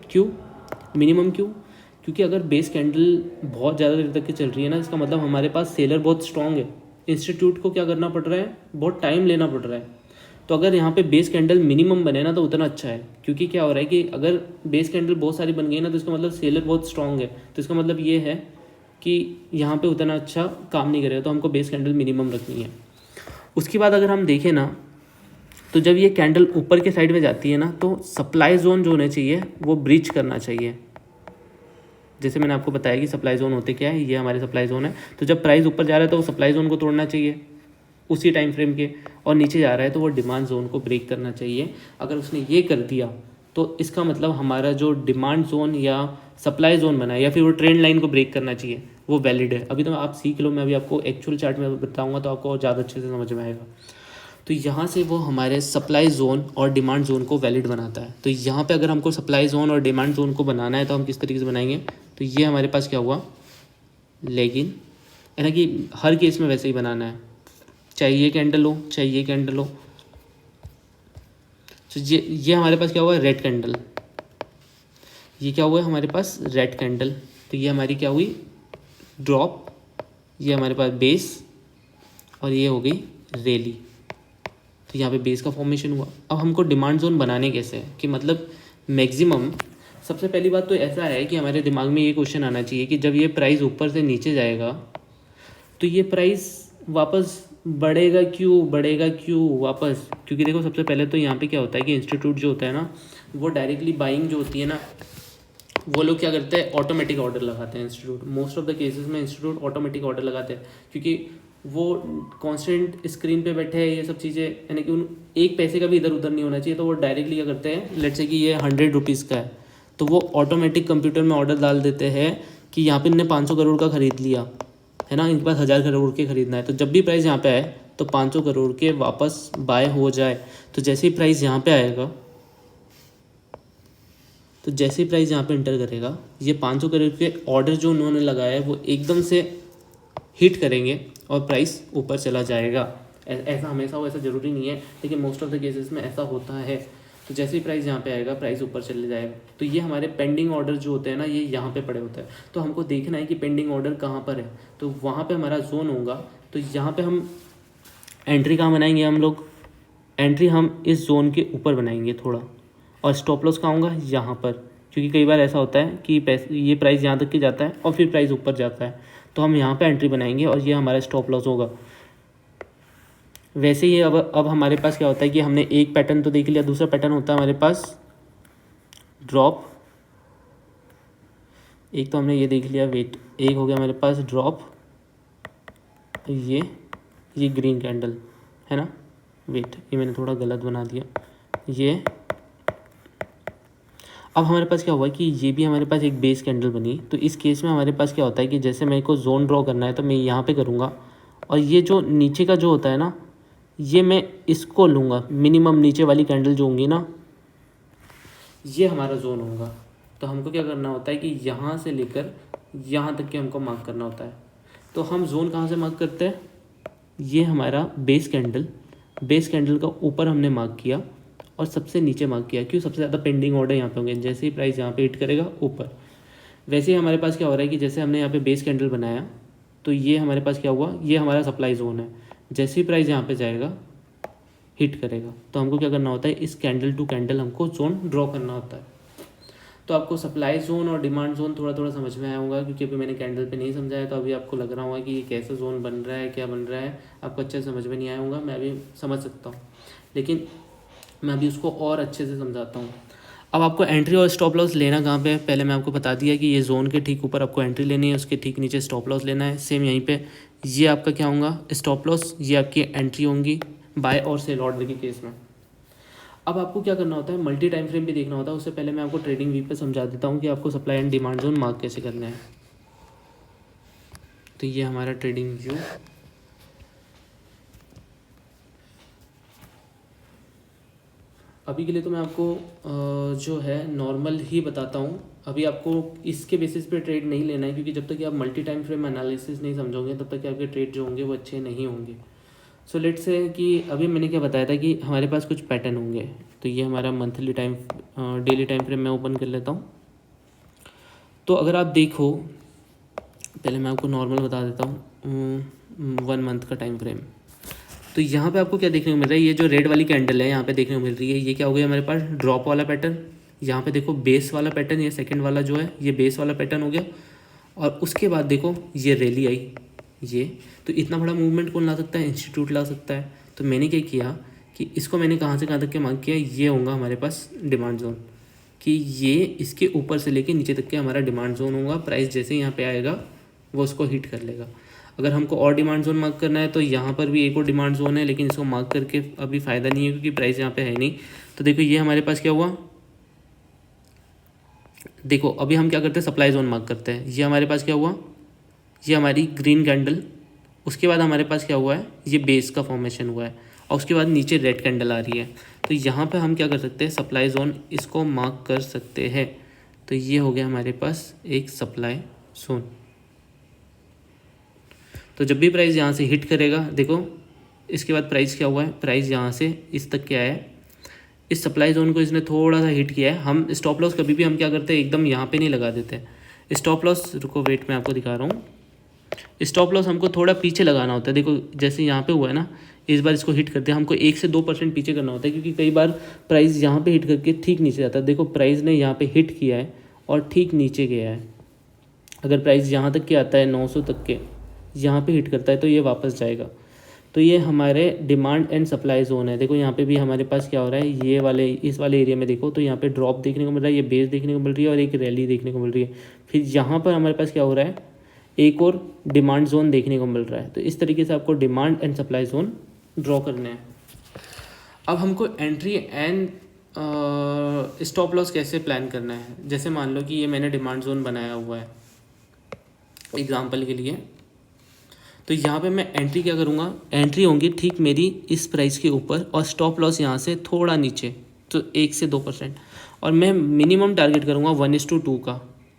क्यों मिनिमम? क्योंकि अगर बेस कैंडल बहुत ज़्यादा देर तक की चल रही है ना, इसका मतलब हमारे पास सेलर बहुत स्ट्रॉन्ग है। इंस्टीट्यूट को क्या करना पड़ रहा है, बहुत टाइम लेना पड़ रहा है। तो अगर यहाँ पे बेस कैंडल मिनिमम बने ना तो उतना अच्छा है, क्योंकि क्या हो रहा है कि अगर बेस कैंडल बहुत सारी बन गई ना तो इसका मतलब सेलर बहुत स्ट्रॉन्ग है। तो इसका मतलब ये है कि यहाँ पे उतना अच्छा काम नहीं करेगा, तो हमको बेस कैंडल मिनिमम रखनी है। उसके बाद अगर हम देखें ना, तो जब ये कैंडल ऊपर के साइड में जाती है ना, तो सप्लाई जोन जो होने चाहिए वो ब्रीच करना चाहिए। जैसे मैंने आपको बताया कि सप्लाई जोन होते क्या है, ये हमारे सप्लाई जोन है। तो जब प्राइस ऊपर जा रहा है तो वो सप्लाई जोन को तोड़ना चाहिए उसी टाइम फ्रेम के, और नीचे जा रहा है तो वो डिमांड जोन को ब्रेक करना चाहिए। अगर उसने ये कर दिया तो इसका मतलब हमारा जो डिमांड जोन या सप्लाई जोन बना है या फिर वो ट्रेंड लाइन को ब्रेक करना चाहिए वो वैलिड है। अभी तो आप सीख लो, मैं अभी आपको एक्चुअल चार्ट में बताऊंगा तो आपको और ज़्यादा अच्छे से समझ में आएगा। तो यहाँ से वो हमारे सप्लाई जोन और डिमांड जोन को वैलिड बनाता है। तो यहाँ पे अगर हमको सप्लाई जोन और डिमांड जोन को बनाना है तो हम किस तरीके से बनाएंगे, तो ये हमारे पास क्या हुआ, लेकिन है ना कि हर केस में वैसे ही बनाना है, चाहे ये कैंडल हो चाहे ये कैंडल हो। तो ये हमारे पास क्या हुआ, रेड कैंडल। ये क्या हुआ हमारे पास, रेड कैंडल। तो ये हमारी क्या हुई, ड्रॉप, ये हमारे पास बेस, और ये हो गई रैली। तो यहाँ पे बेस का फॉर्मेशन हुआ। अब हमको डिमांड जोन बनाने कैसे है कि मतलब मैक्सिमम, सबसे पहली बात तो ऐसा है कि हमारे दिमाग में ये क्वेश्चन आना चाहिए कि जब ये प्राइस ऊपर से नीचे जाएगा तो ये प्राइस वापस बढ़ेगा क्यों वापस। क्योंकि देखो सबसे पहले तो यहाँ पे क्या होता है कि इंस्टीट्यूट जो होता है ना वो डायरेक्टली बाइंग जो होती है ना, वो लोग क्या करते हैं, ऑटोमेटिक ऑर्डर लगाते हैं। Institute most of the cases में इंस्टीट्यूट ऑटोमेटिक ऑर्डर लगाते हैं, क्योंकि वो कांस्टेंट स्क्रीन पे बैठे हैं, ये सब चीज़ें, यानी कि उन एक पैसे का भी इधर उधर नहीं होना चाहिए। तो वो डायरेक्टली क्या करते हैं, लेट्स से कि ये 100 रुपीज़ का है, तो वो ऑटोमेटिक कंप्यूटर में ऑर्डर डाल देते हैं कि यहाँ पे इनने 500 करोड़ का खरीद लिया है ना, इनके पास 1000 करोड़ के खरीदना है। तो जब भी प्राइस यहाँ पे आए तो 500 करोड़ के वापस बाय हो जाए। तो जैसे ही प्राइस यहाँ पे आएगा, तो जैसे ही प्राइस यहाँ पे इंटर करेगा, ये 500 करोड़ के ऑर्डर जो उन्होंने लगाया है वो एकदम से हिट करेंगे और प्राइस ऊपर चला जाएगा। ऐसा हमेशा हो ऐसा ज़रूरी नहीं है, लेकिन मोस्ट ऑफ द केसेस में ऐसा होता है। तो जैसे ही प्राइस यहाँ पे आएगा, प्राइस ऊपर चले जाएगा। तो ये हमारे पेंडिंग ऑर्डर जो होते हैं ना, ये यहाँ पे पड़े होते हैं। तो हमको देखना है कि पेंडिंग ऑर्डर कहाँ पर है, तो वहाँ पे हमारा जोन होगा। तो यहाँ पे हम एंट्री कहाँ बनाएंगे, हम लोग एंट्री हम इस जोन के ऊपर बनाएंगे थोड़ा, और स्टॉप लॉस कहाँ होगा, यहाँ पर। क्योंकि कई बार ऐसा होता है कि पैसे ये प्राइस यहाँ तक के जाता है और फिर प्राइस ऊपर जाता है, तो हम यहाँ पे एंट्री बनाएंगे और ये हमारा स्टॉप लॉस होगा। वैसे ही अब हमारे पास क्या होता है कि हमने एक पैटर्न तो देख लिया, दूसरा पैटर्न होता है हमारे पास ड्रॉप। एक तो हमने ये देख लिया, वेट, एक हो गया हमारे पास ड्रॉप, ये ग्रीन कैंडल है ना, वेट ये मैंने थोड़ा गलत बना दिया। ये अब हमारे पास क्या हुआ कि ये भी हमारे पास एक बेस कैंडल बनी। तो इस केस में हमारे पास क्या होता है कि जैसे मेरे को जोन ड्रॉ करना है तो मैं यहाँ पे करूँगा, और ये जो नीचे का जो होता है ना, ये मैं इसको लूँगा, मिनिमम नीचे वाली कैंडल जो होंगी ना, ये हमारा जोन होगा। तो हमको क्या करना होता है कि यहाँ से लेकर यहाँ तक के हमको मार्क करना होता है। तो हम जोन कहाँ से मार्क करते हैं, ये हमारा बेस कैंडल का ऊपर हमने मार्क किया और सबसे नीचे मार्क किया। क्यों, सबसे ज़्यादा पेंडिंग ऑर्डर यहाँ पे होंगे। जैसे ही प्राइस यहाँ पे हिट करेगा ऊपर, वैसे ही हमारे पास क्या हो रहा है कि जैसे हमने यहाँ पे बेस कैंडल बनाया, तो ये हमारे पास क्या हुआ, ये हमारा सप्लाई जोन है। जैसे ही प्राइस यहाँ पे जाएगा, हिट करेगा, तो हमको क्या करना होता है, इस कैंडल टू कैंडल हमको जोन ड्रॉ करना होता है। तो आपको सप्लाई जोन और डिमांड जोन थोड़ा थोड़ा समझ में आया होगा, क्योंकि अभी मैंने कैंडल पे नहीं समझाया, तो अभी आपको लग रहा होगा कि ये कैसा जोन बन रहा है, क्या बन रहा है, आपको अच्छे से समझ में नहीं आया होगा। मैं अभी समझ सकता हूँ, लेकिन मैं अभी उसको और अच्छे से समझाता हूँ। अब आपको एंट्री और स्टॉप लॉस लेना कहाँ पे है, पहले मैं आपको बता दिया कि ये जोन के ठीक ऊपर आपको एंट्री लेनी है, उसके ठीक नीचे स्टॉप लॉस लेना है। सेम यहीं पे ये आपका क्या होगा, स्टॉप लॉस, ये आपकी एंट्री होंगी बाय और सेल ऑर्डर के केस में। अब आपको क्या करना होता है, मल्टी टाइम फ्रेम भी देखना होता है। उससे पहले मैं आपको ट्रेडिंग व्यू पे समझा देता हूँ कि आपको supply and demand zone mark कैसे करना है। तो ये हमारा ट्रेडिंग व्यू, अभी के लिए तो मैं आपको जो है नॉर्मल ही बताता हूँ। अभी आपको इसके बेसिस पे ट्रेड नहीं लेना है, क्योंकि जब तक कि आप मल्टी टाइम फ्रेम एनालिसिस नहीं समझोगे तब तक कि आपके ट्रेड जो होंगे वो अच्छे नहीं होंगे। सो लेट्स से कि अभी मैंने क्या बताया था कि हमारे पास कुछ पैटर्न होंगे। तो ये हमारा मंथली डेली टाइम फ्रेम मैं ओपन कर लेता हूँ। तो अगर आप देखो, पहले मैं आपको नॉर्मल बता देता हूँ 1 मंथ का टाइम फ्रेम। तो यहाँ पे आपको क्या देखने को मिल रहा है, ये जो रेड वाली कैंडल है यहाँ पे देखने को मिल रही है, ये क्या हो गया हमारे पास, ड्रॉप वाला पैटर्न। यहाँ पे देखो बेस वाला पैटर्न, ये सेकंड वाला जो है ये बेस वाला पैटर्न हो गया। और उसके बाद देखो ये रैली आई, ये तो इतना बड़ा मूवमेंट कौन ला सकता है, इंस्टीट्यूट ला सकता है। तो मैंने क्या किया कि इसको मैंने कहाँ से कहाँ तक के मार्क किया, ये होगा हमारे पास डिमांड जोन, कि ये इसके ऊपर से लेके नीचे तक के हमारा डिमांड जोन होगा। प्राइस जैसे यहाँ पे आएगा वो उसको हिट कर लेगा। अगर हमको और डिमांड जोन मार्क करना है तो यहाँ पर भी एक और डिमांड जोन है, लेकिन इसको मार्क करके अभी फ़ायदा नहीं है, क्योंकि प्राइस यहाँ पे है नहीं। तो देखो ये हमारे पास क्या हुआ, देखो अभी हम क्या करते हैं, सप्लाई जोन मार्क करते हैं। ये हमारे पास क्या हुआ, ये हमारी ग्रीन कैंडल, उसके बाद हमारे पास क्या हुआ है, ये बेस का फॉर्मेशन हुआ है, और उसके बाद नीचे रेड कैंडल आ रही है। तो यहाँ पे हम क्या कर सकते हैं, सप्लाई जोन इसको मार्क कर सकते हैं। तो ये हो गया हमारे पास एक सप्लाई जोन। तो जब भी प्राइस यहाँ से हिट करेगा, देखो इसके बाद प्राइस क्या हुआ है, प्राइस यहाँ से इस तक क्या है, इस सप्लाई जोन को इसने थोड़ा सा हिट किया है। हम स्टॉप लॉस कभी भी हम क्या करते हैं, एकदम यहाँ पे नहीं लगा देते स्टॉप लॉस। रुको वेट मैं आपको दिखा रहा हूँ, स्टॉप लॉस हमको थोड़ा पीछे लगाना होता है। देखो जैसे यहाँ पे हुआ है ना, इस बार इसको हिट करते हैं, हमको 1 से 2% पीछे करना होता है, क्योंकि कई बार प्राइस यहाँ पे हिट करके ठीक नीचे जाता है। देखो प्राइस ने यहाँ पे हिट किया है और ठीक नीचे गया है। अगर प्राइस यहाँ तक के आता है 900 तक के, यहाँ पे हिट करता है तो ये वापस जाएगा। तो ये हमारे डिमांड एंड सप्लाई जोन है। देखो यहाँ पे भी हमारे पास क्या हो रहा है, ये वाले इस वाले एरिया में देखो तो यहाँ पे ड्रॉप देखने को मिल रहा है, ये बेस देखने को मिल रही है और एक रैली देखने को मिल रही है। फिर यहाँ पर हमारे पास क्या हो रहा है, एक और डिमांड जोन देखने को मिल रहा है। तो इस तरीके से आपको demand and supply zone draw करने हैं। अब हमको एंट्री एंड स्टॉप लॉस कैसे प्लान करना है। जैसे मान लो कि ये मैंने डिमांड जोन बनाया हुआ है एग्जांपल के लिए, तो यहाँ पे मैं एंट्री क्या करूँगा, एंट्री होंगी ठीक मेरी इस प्राइस के ऊपर और स्टॉप लॉस यहाँ से थोड़ा नीचे, तो 1 से 2%, और मैं मिनिमम टारगेट करूँगा 1:2 का।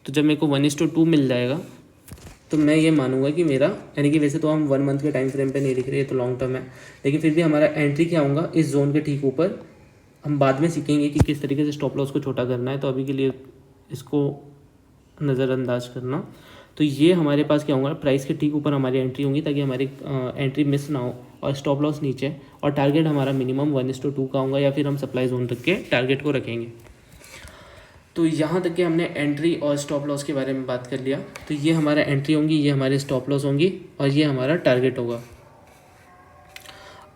तो जब मेरे को 1:2 मिल जाएगा तो मैं ये मानूंगा कि मेरा, यानी कि वैसे तो हम 1 मंथ के टाइम फ्रेम पे नहीं लिख रहे, तो लॉन्ग टर्म है, लेकिन फिर भी हमारा एंट्री क्या होगा इस जोन के ठीक ऊपर। हम बाद में सीखेंगे कि किस तरीके से स्टॉप लॉस को छोटा करना है, तो अभी के लिए इसको नज़रअंदाज करना। तो ये हमारे पास क्या होगा, प्राइस के ठीक ऊपर हमारी एंट्री होंगी ताकि हमारी एंट्री मिस ना हो, और स्टॉप लॉस नीचे, और टारगेट हमारा मिनिमम 1:2 का होगा, या फिर हम सप्लाई जोन रख के टारगेट को रखेंगे। तो यहाँ तक कि हमने एंट्री और स्टॉप लॉस के बारे में बात कर लिया। तो ये हमारा एंट्री होंगी, ये हमारे स्टॉप लॉस होंगी, और ये हमारा टारगेट होगा।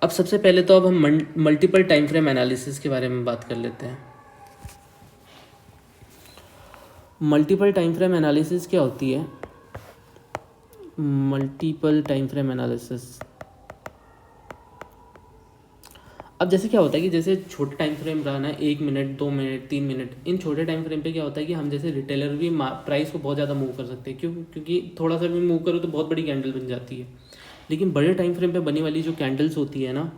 अब सबसे पहले तो अब हम मल्टीपल टाइम फ्रेम एनालिसिस के बारे में बात कर लेते हैं। मल्टीपल टाइम फ्रेम एनालिसिस क्या होती है। मल्टीपल टाइम फ्रेम एनालिसिस, अब जैसे क्या होता है कि जैसे छोटे टाइम फ्रेम रहा ना, 1 मिनट 2 मिनट 3 मिनट, इन छोटे टाइम फ्रेम पे क्या होता है कि हम जैसे रिटेलर भी प्राइस को बहुत ज़्यादा मूव कर सकते हैं। क्योंकि थोड़ा सा भी मूव करो तो बहुत बड़ी कैंडल बन जाती है। लेकिन बड़े टाइम फ्रेम पे बनी वाली जो कैंडल्स होती है ना,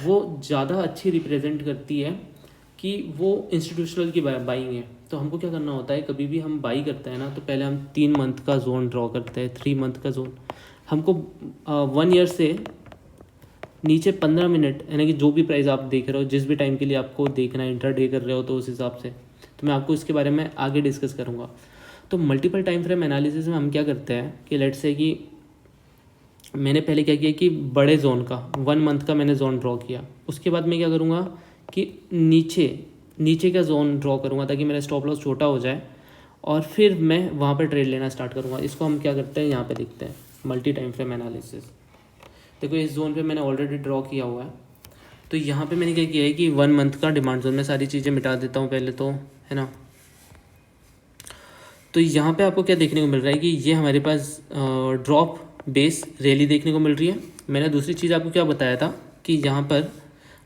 वो ज़्यादा अच्छी रिप्रेजेंट करती है कि वो इंस्टीट्यूशनल की बाइंग है। तो हमको क्या करना होता है, कभी भी हम बाई करते हैं ना, तो पहले हम 3 मंथ का जोन ड्रॉ करते हैं, 3 मंथ का जोन। हमको 1 ईयर से नीचे 15 मिनट, यानी कि जो भी प्राइस आप देख रहे हो, जिस भी टाइम के लिए आपको देखना है, इंट्राडे कर रहे हो तो उस हिसाब से, तो मैं आपको इसके बारे में आगे डिस्कस करूँगा। तो मल्टीपल टाइम फ्रेम एनालिसिस में हम क्या करते हैं कि लेट्स से कि मैंने पहले क्या किया कि बड़े जोन का 1 मंथ का मैंने जोन ड्रॉ किया। उसके बाद मैं क्या करूँगा कि नीचे का जोन ड्रॉ करूँगा ताकि मेरा स्टॉप लॉस छोटा हो जाए, और फिर मैं वहाँ पर ट्रेड लेना स्टार्ट करूँगा। इसको हम क्या करते हैं, यहाँ पे देखते हैं मल्टी टाइम फ्रेम एनालिसिस। देखो इस जोन पे मैंने ऑलरेडी ड्रॉ किया हुआ है। तो यहाँ पे मैंने क्या किया है कि 1 मंथ का डिमांड जोन में सारी चीज़ें मिटा देता हूँ पहले तो, है ना। तो यहाँ पे आपको क्या देखने को मिल रहा है कि ये हमारे पास ड्रॉप बेस रैली देखने को मिल रही है। मैंने दूसरी चीज़ आपको क्या बताया था कि यहाँ पर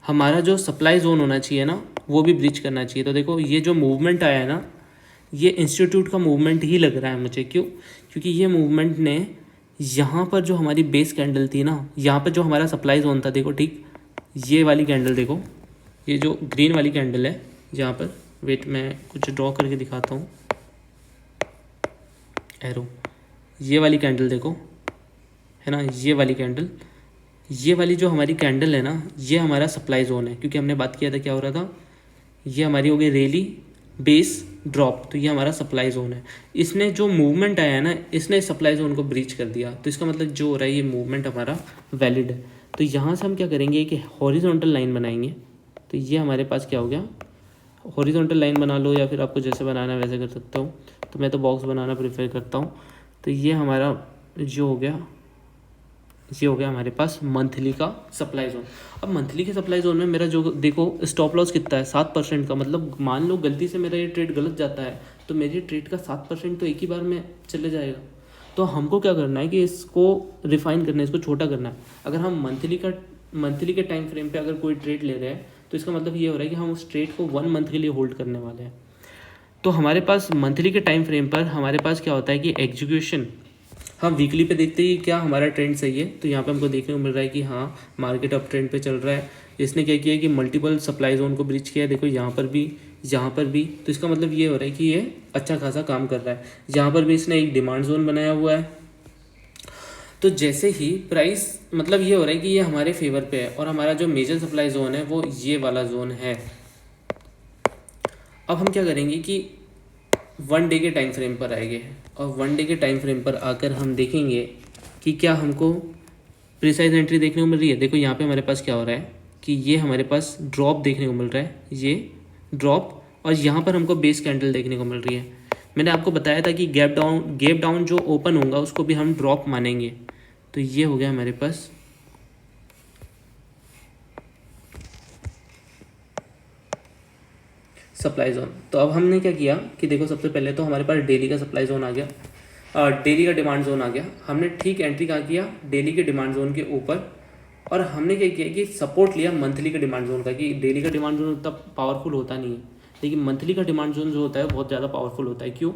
हमारा जो सप्लाई जोन होना चाहिए ना, वो भी ब्रीच करना चाहिए। तो देखो ये जो मूवमेंट आया है ना, ये इंस्टीट्यूट का मूवमेंट ही लग रहा है मुझे। क्यों? क्योंकि ये मूवमेंट ने यहाँ पर जो हमारी बेस कैंडल थी ना, यहाँ पर जो हमारा सप्लाई जोन था, देखो ठीक ये वाली कैंडल, देखो ये जो ग्रीन वाली कैंडल है यहाँ पर, वेट मैं कुछ ड्रॉ करके दिखाता हूँ, एरो, ये वाली कैंडल देखो, है ना, ये वाली कैंडल, ये वाली जो हमारी कैंडल है ना, ये हमारा सप्लाई जोन है। क्योंकि हमने बात किया था क्या हो रहा था, ये हमारी हो गई रैली बेस ड्रॉप, तो ये हमारा सप्लाई जोन है। इसने जो मूवमेंट आया है ना, इसने सप्लाई जोन को ब्रीच कर दिया। तो इसका मतलब जो हो रहा है ये मूवमेंट हमारा वैलिड है। तो यहाँ से हम क्या करेंगे कि हॉरिजॉन्टल लाइन बनाएंगे। तो ये हमारे पास क्या हो गया, हॉरिजॉन्टल लाइन बना लो, या फिर आपको जैसे बनाना है वैसे कर सकते हो। तो मैं तो बॉक्स बनाना प्रेफर करता हूँ। तो ये हमारा जो हो गया, ये हो गया हमारे पास मंथली का सप्लाई जोन। अब मंथली के सप्लाई जोन में मेरा जो देखो स्टॉप लॉस कितना है, 7% का। मतलब मान लो गलती से मेरा ये ट्रेड गलत जाता है, तो मेरी ट्रेड का 7% तो एक ही बार में चले जाएगा। तो हमको क्या करना है कि इसको रिफाइन करना है, इसको छोटा करना है। अगर हम मंथली के टाइम फ्रेम पे अगर कोई ट्रेड ले रहे हैं, तो इसका मतलब ये हो रहा है कि हम उस ट्रेड को 1 मंथ के लिए होल्ड करने वाले हैं। तो हमारे पास मंथली के टाइम फ्रेम पर हमारे पास क्या होता है कि एग्जीक्यूशन, हम वीकली पे देखते ही क्या हमारा ट्रेंड सही है। तो यहाँ पे हमको देखने को मिल रहा है कि हाँ मार्केट अप ट्रेंड पे चल रहा है। इसने क्या किया कि मल्टीपल सप्लाई जोन को ब्रीच किया है, देखो यहाँ पर भी, यहाँ पर भी। तो इसका मतलब ये हो रहा है कि ये अच्छा खासा काम कर रहा है। यहाँ पर भी इसने एक डिमांड जोन बनाया हुआ है। तो जैसे ही प्राइस, मतलब ये हो रहा है कि ये हमारे फेवर पे है, और हमारा जो मेजर सप्लाई जोन है वो ये वाला जोन है। अब हम क्या करेंगे कि 1 डे के टाइम फ्रेम पर आएंगे, और 1 डे के टाइम फ्रेम पर आकर हम देखेंगे कि क्या हमको प्रिसाइज एंट्री देखने को मिल रही है। देखो यहाँ पे हमारे पास क्या हो रहा है कि ये हमारे पास ड्रॉप देखने को मिल रहा है, ये ड्रॉप, और यहाँ पर हमको बेस कैंडल देखने को मिल रही है। मैंने आपको बताया था कि गैप डाउन जो ओपन होगा उसको भी हम ड्रॉप मानेंगे। तो ये हो गया हमारे पास सप्लाई जोन। तो अब हमने क्या किया कि देखो सबसे पहले तो हमारे पास डेली का सप्लाई जोन आ गया। डेली का डिमांड जोन आ गया, हमने ठीक एंट्री कहाँ किया, डेली के डिमांड जोन के ऊपर, और हमने क्या किया कि सपोर्ट लिया मंथली का डिमांड जोन का, कि डेली का डिमांड जोन उतना पावरफुल होता नहीं है, लेकिन मंथली का डिमांड जोन जो होता है बहुत ज़्यादा पावरफुल होता है। क्यों?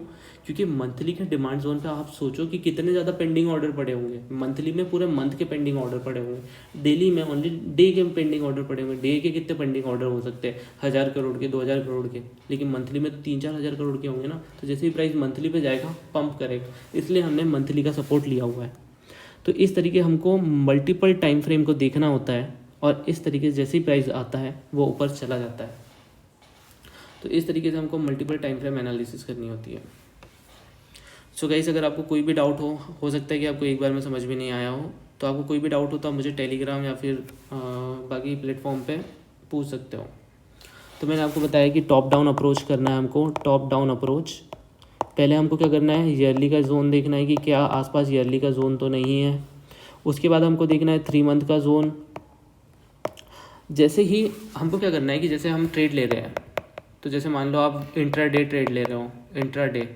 क्योंकि मंथली के डिमांड जोन पे आप सोचो कि कितने ज़्यादा पेंडिंग ऑर्डर पड़े होंगे, मंथली में पूरे मंथ के पेंडिंग ऑर्डर पड़े होंगे, डेली में ओनली डे के पेंडिंग ऑर्डर पड़े होंगे। डे के कितने पेंडिंग ऑर्डर हो सकते हैं? 1000 करोड़ के, 2000 करोड़ के, लेकिन मंथली में 3-4 हज़ार करोड़ के होंगे ना। तो जैसे ही प्राइस मंथली पे जाएगा पंप करेगा, इसलिए हमने मंथली का सपोर्ट लिया हुआ है। तो इस तरीके हमको मल्टीपल टाइम फ्रेम को देखना होता है, और इस तरीके से जैसे ही प्राइस आता है वो ऊपर चला जाता है। तो इस तरीके से हमको मल्टीपल टाइम फ्रेम एनालिसिस करनी होती है। सो गाइस, अगर आपको कोई भी डाउट हो सकता है कि आपको एक बार में समझ में नहीं आया हो, तो आपको कोई भी डाउट हो तो आप मुझे टेलीग्राम या फिर बाकी प्लेटफॉर्म पे पूछ सकते हो। तो मैंने आपको बताया कि टॉप डाउन अप्रोच करना है हमको। टॉप डाउन अप्रोच, पहले हमको क्या करना है, ईयरली का जोन देखना है कि क्या आसपास ईयरली का जोन तो नहीं है। उसके बाद हमको देखना है 3 मंथ का जोन। जैसे ही हमको क्या करना है कि जैसे हम ट्रेड ले रहे हैं, तो जैसे मान लो आप इंट्राडे ट्रेड ले रहे हो, इंट्राडे,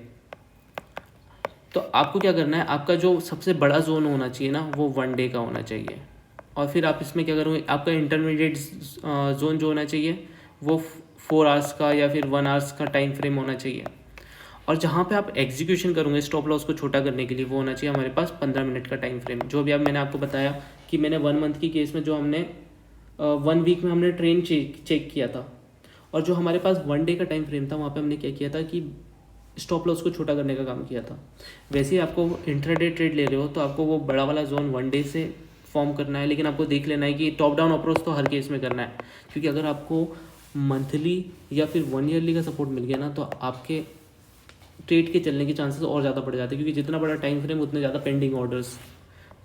तो आपको क्या करना है, आपका जो सबसे बड़ा जोन होना चाहिए ना वो 1 डे का होना चाहिए। और फिर आप इसमें क्या करोगे, आपका इंटरमीडिएट जोन जो होना चाहिए वो 4 आवर्स का या फिर 1 आवर्स का टाइम फ्रेम होना चाहिए। और जहाँ पे आप एग्जीक्यूशन करोगे स्टॉप लॉस को छोटा करने के लिए, वो होना चाहिए हमारे पास 15 मिनट का टाइम फ्रेम। जो भी अब मैंने आपको बताया कि मैंने 1 मंथ की केस में जो हमने 1 वीक में हमने ट्रेंड चेक किया था, और जो हमारे पास 1 डे का टाइम फ्रेम था वहाँ पे हमने क्या किया था कि स्टॉप लॉस को छोटा करने का काम किया था। वैसे ही आपको इंट्राडे ट्रेड ले रहे हो तो आपको वो बड़ा वाला जोन 1 डे से फॉर्म करना है, लेकिन आपको देख लेना है कि टॉप डाउन अप्रोच तो हर केस में करना है, क्योंकि अगर आपको मंथली या फिर 1 ईयरली का सपोर्ट मिल गया ना तो आपके ट्रेड के चलने के चांसेस और ज़्यादा बढ़ जाते हैं, क्योंकि जितना बड़ा टाइम फ्रेम उतने ज़्यादा पेंडिंग ऑर्डर्स।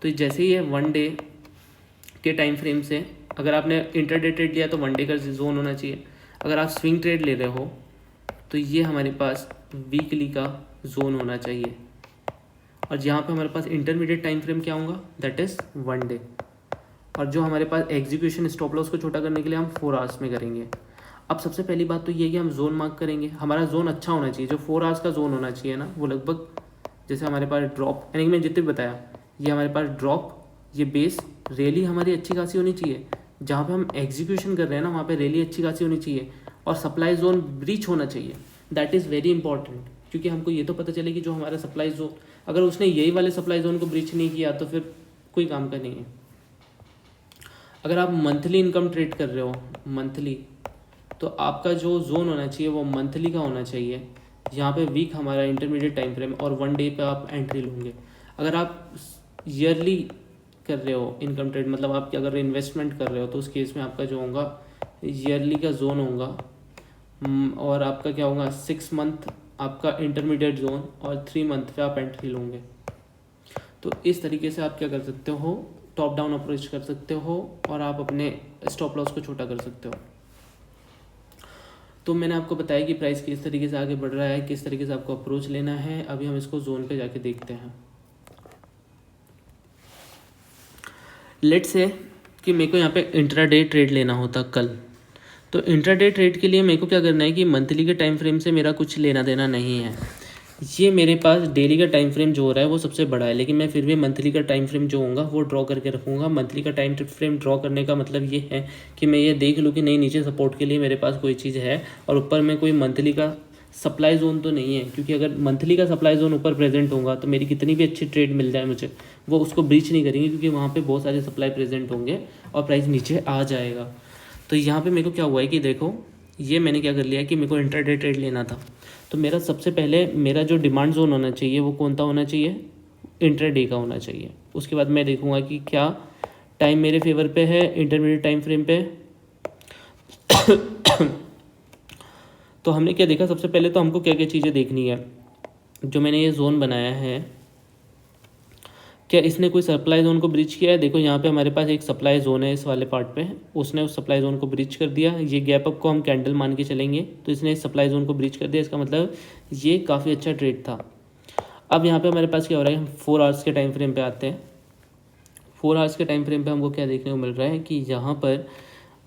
तो जैसे ही ये 1 डे के टाइम फ्रेम से अगर आपने इंटरडे ट्रेड लिया तो 1 डे का जोन होना चाहिए। अगर आप स्विंग ट्रेड ले रहे हो तो ये हमारे पास वीकली का जोन होना चाहिए। और जहाँ पे हमारे पास इंटरमीडिएट टाइम फ्रेम क्या होगा, दैट इज़ 1 डे। और जो हमारे पास एग्जीक्यूशन स्टॉप लॉस को छोटा करने के लिए हम 4 आवर्स में करेंगे। अब सबसे पहली बात तो ये है कि हम जोन मार्क करेंगे। हमारा जोन अच्छा होना चाहिए, जो 4 आवर्स का जोन होना चाहिए ना वो लगभग, जैसे हमारे पास ड्रॉप, यानी कि मैंने जितने भी बताया, ये हमारे पास ड्रॉप, ये बेस रैली हमारी अच्छी खासी होनी चाहिए। जहाँ पे हम एग्जीक्यूशन कर रहे हैं ना वहाँ पे रैली अच्छी खासी होनी चाहिए, और सप्लाई जोन ब्रीच होना चाहिए। दैट इज़ वेरी इंपॉर्टेंट, क्योंकि हमको ये तो पता चले कि जो हमारा सप्लाई जोन, अगर उसने यही वाले सप्लाई जोन को ब्रीच नहीं किया तो फिर कोई काम का नहीं है। अगर आप मंथली इनकम ट्रेड कर रहे हो, मंथली, तो आपका जो जोन होना चाहिए वो मंथली का होना चाहिए, यहाँ पे वीक हमारा इंटरमीडिएट टाइम फ्रेम, और 1 डे पे आप एंट्री लोगे। अगर आप ईयरली कर रहे हो इनकम ट्रेड, मतलब आप अगर इन्वेस्टमेंट कर रहे हो, तो उस केस में आपका जो होगा ईयरली का जोन होगा, और आपका क्या होगा 6 मंथ आपका इंटरमीडिएट जोन, और 3 मंथ पे आप एंट्री लोगे। तो इस तरीके से आप क्या कर सकते हो, टॉप डाउन अप्रोच कर सकते हो, और आप अपने स्टॉप लॉस को छोटा कर सकते हो। तो मैंने आपको बताया कि प्राइस किस तरीके से आगे बढ़ रहा है, किस तरीके से आपको अप्रोच लेना है। अभी हम इसको जोन पे जाके देखते हैं। लेट्स से कि मेरे को यहाँ पे इंट्राडे ट्रेड लेना होता कल, तो इंट्राडे ट्रेड के लिए मेरे को क्या करना है कि मंथली के टाइम फ्रेम से मेरा कुछ लेना देना नहीं है। ये मेरे पास डेली का टाइम फ्रेम जो हो रहा है वो सबसे बड़ा है, लेकिन मैं फिर भी मंथली का टाइम फ्रेम जो होगा वो ड्रॉ करके रखूँगा। मंथली का टाइम फ्रेम ड्रॉ करने का मतलब ये है कि मैं ये देख लूँ कि नहीं, नीचे सपोर्ट के लिए मेरे पास कोई चीज़ है, और ऊपर में कोई मंथली का सप्लाई जोन तो नहीं है। क्योंकि अगर मंथली का सप्लाई जोन ऊपर प्रेजेंट होगा तो मेरी कितनी भी अच्छी ट्रेड मिल जाए मुझे, वो उसको ब्रीच नहीं करेंगे, क्योंकि वहाँ पर बहुत सारे सप्लाई प्रेजेंट होंगे और प्राइस नीचे आ जाएगा। तो यहाँ पर मेरे को क्या हुआ है कि देखो, ये मैंने क्या कर लिया कि मेरे को इंट्राडे ट्रेड लेना था, तो मेरा सबसे पहले मेरा जो डिमांड जोन होना चाहिए वो कौन सा होना चाहिए, इंट्राडे का होना चाहिए। उसके बाद मैं देखूंगा कि क्या टाइम मेरे फेवर पे है इंटरमीडिएट टाइम फ्रेम पे। तो हमने क्या देखा, सबसे पहले तो हमको क्या क्या चीज़ें देखनी है। जो मैंने ये जोन बनाया है, क्या इसने कोई सप्लाई जोन को ब्रीच किया है। देखो यहाँ पे हमारे पास एक सप्लाई जोन है इस वाले पार्ट पे, उसने उस सप्लाई जोन को ब्रीच कर दिया। ये गैप अप को हम कैंडल मान के चलेंगे, तो इसने इस सप्लाई जोन को ब्रीच कर दिया, इसका मतलब ये काफ़ी अच्छा ट्रेड था। अब यहाँ पे हमारे पास क्या हो रहा है, हम 4 आवर्स के टाइम फ्रेम पे आते हैं। 4 आवर्स के टाइम फ्रेम पे हमको क्या देखने को मिल रहा है कि यहाँ पर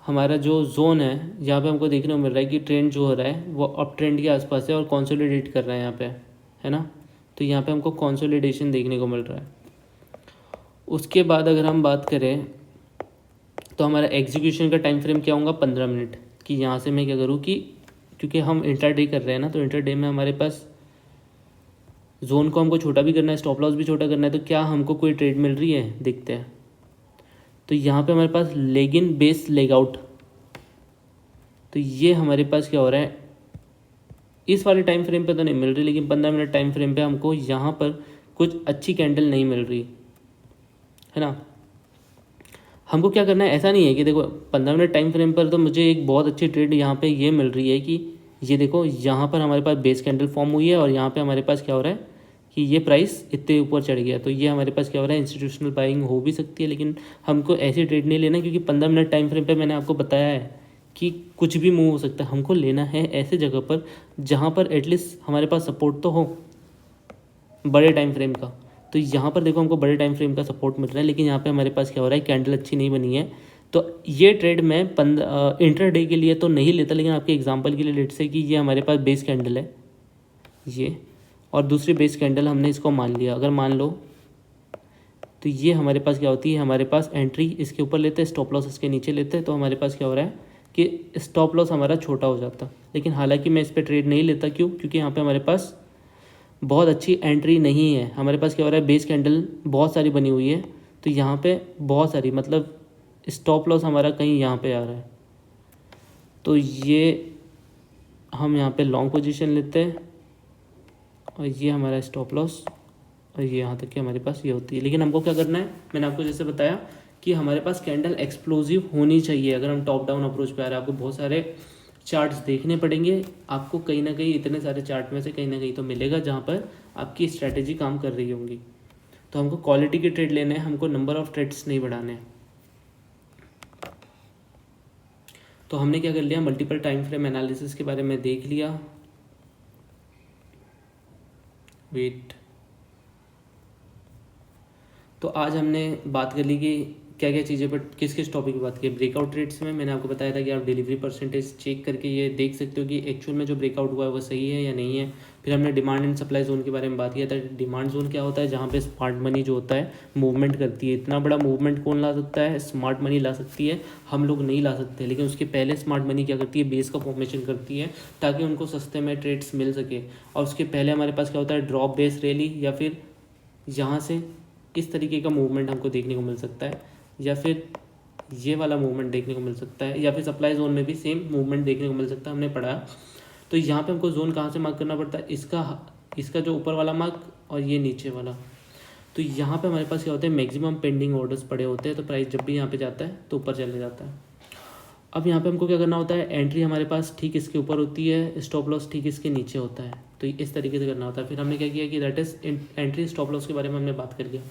हमारा जो जोन है, यहाँ पे हमको देखने को मिल रहा है कि ट्रेंड जो हो रहा है वो अप ट्रेंड के आसपास है और कंसोलिडेट कर रहा है यहाँ पे, है ना। तो यहाँ पे हमको कंसोलिडेशन देखने को मिल रहा है। उसके बाद अगर हम बात करें तो हमारा एग्जीक्यूशन का टाइम फ्रेम क्या होगा 15 मिनट। कि यहाँ से मैं क्या करूँ कि क्योंकि हम इंट्राडे कर रहे हैं ना, तो इंट्राडे में हमारे पास जोन को हमको छोटा भी करना है, स्टॉप लॉस भी छोटा करना है, तो क्या हमको कोई ट्रेड मिल रही है, देखते हैं। तो यहाँ पे हमारे पास leg in base leg out, तो ये हमारे पास क्या हो रहा है, इस वाले टाइम फ्रेम पे तो नहीं मिल रही, लेकिन 15 मिनट टाइम फ्रेम पे हमको यहाँ पर कुछ अच्छी कैंडल नहीं मिल रही है ना। हमको क्या करना है, ऐसा नहीं है कि देखो 15 मिनट टाइम फ्रेम पर तो मुझे एक बहुत अच्छी ट्रेड यहाँ पे ये मिल रही है कि ये देखो यहाँ पर हमारे पास बेस कैंडल फॉर्म हुई है और यहाँ पे हमारे पास क्या हो रहा है कि ये प्राइस इतने ऊपर चढ़ गया, तो ये हमारे पास क्या हो रहा है, इंस्टीट्यूशनल बाइंग हो भी सकती है, लेकिन हमको ऐसी ट्रेड नहीं लेना, क्योंकि 15 मिनट टाइम फ्रेम पे मैंने आपको बताया है कि कुछ भी मूव हो सकता है। हमको लेना है ऐसे जगह पर जहाँ पर एटलीस्ट हमारे पास सपोर्ट तो हो बड़े टाइम फ्रेम का। तो यहाँ पर देखो हमको बड़े टाइम फ्रेम का सपोर्ट मिल रहा है, लेकिन यहाँ पे हमारे पास क्या हो रहा है, कैंडल अच्छी नहीं बनी है। तो ये ट्रेड मैं इंट्राडे के लिए तो नहीं लेता, लेकिन आपके एग्जांपल के लिए लेट से कि ये हमारे पास बेस कैंडल है ये, और दूसरी बेस कैंडल हमने इसको मान लिया। अगर मान लो तो ये हमारे पास क्या होती है, हमारे पास एंट्री इसके ऊपर लेते हैं, स्टॉप लॉस इसके नीचे लेते हैं, तो हमारे पास क्या हो रहा है कि स्टॉप लॉस हमारा छोटा हो जाता। लेकिन हालांकि मैं इस पर ट्रेड नहीं लेता, क्यों, क्योंकि यहाँ पे हमारे पास बहुत अच्छी एंट्री नहीं है। हमारे पास क्या हो रहा है, बेस कैंडल बहुत सारी बनी हुई है, तो यहाँ पे बहुत सारी मतलब स्टॉप लॉस हमारा कहीं यहाँ पे आ रहा है, तो ये हम यहाँ पे लॉन्ग पोजीशन लेते हैं और ये हमारा स्टॉप लॉस, और ये यहाँ तक कि हमारे पास ये होती है। लेकिन हमको क्या करना है, मैंने आपको जैसे बताया कि हमारे पास कैंडल एक्सप्लोजिव होनी चाहिए। अगर हम टॉप डाउन अप्रोच पे आ रहे हैं, आपको बहुत सारे चार्ट्स देखने पड़ेंगे, आपको कहीं ना कहीं इतने सारे चार्ट में से कहीं ना कहीं तो मिलेगा जहाँ पर आपकी स्ट्रैटेजी काम कर रही होंगी। तो हमको क्वालिटी के ट्रेड लेने हैं, हमको नंबर ऑफ ट्रेड्स नहीं बढ़ाने हैं। तो हमने क्या कर लिया, मल्टीपल टाइम फ्रेम एनालिसिस के बारे में देख लिया। वेट, तो आज हमने बात कर ली कि क्या क्या चीज़ें पर किस किस टॉपिक की बात की। ब्रेकआउट रेट्स में मैंने आपको बताया था कि आप डिलीवरी परसेंटेज चेक करके ये देख सकते हो कि एक्चुअल में जो ब्रेकआउट हुआ है वो सही है या नहीं है। फिर हमने डिमांड एंड सप्लाई जोन के बारे में बात किया था। डिमांड जोन क्या होता है, जहाँ पे स्मार्ट मनी जो होता है मूवमेंट करती है। इतना बड़ा मूवमेंट कौन ला सकता है, स्मार्ट मनी ला सकती है, हम लोग नहीं ला सकते। लेकिन उसके पहले स्मार्ट मनी क्या करती है, बेस का फॉर्मेशन करती है ताकि उनको सस्ते में ट्रेड्स मिल सके। और उसके पहले हमारे पास क्या होता है, ड्रॉप बेस रैली, या फिर यहाँ से इस तरीके का मूवमेंट हमको देखने को मिल सकता है, या फिर ये वाला मूवमेंट देखने को मिल सकता है, या फिर सप्लाई जोन में भी सेम मूवमेंट देखने को मिल सकता है। हमने पढ़ा। तो यहाँ पे हमको जोन कहाँ से मार्क करना पड़ता है, इसका जो ऊपर वाला मार्क और ये नीचे वाला। तो यहाँ पे हमारे पास क्या होता है, मैक्सिमम पेंडिंग ऑर्डर्स पड़े होते हैं, तो प्राइस जब भी यहाँ पे जाता है तो ऊपर चले जाता है। अब यहाँ पे हमको क्या करना होता है, एंट्री हमारे पास ठीक इसके ऊपर होती है, स्टॉप लॉस ठीक इसके नीचे होता है, तो इस तरीके से करना होता है। फिर हमने क्या किया कि that is entry stop loss के बारे में हमने बात कर लिया।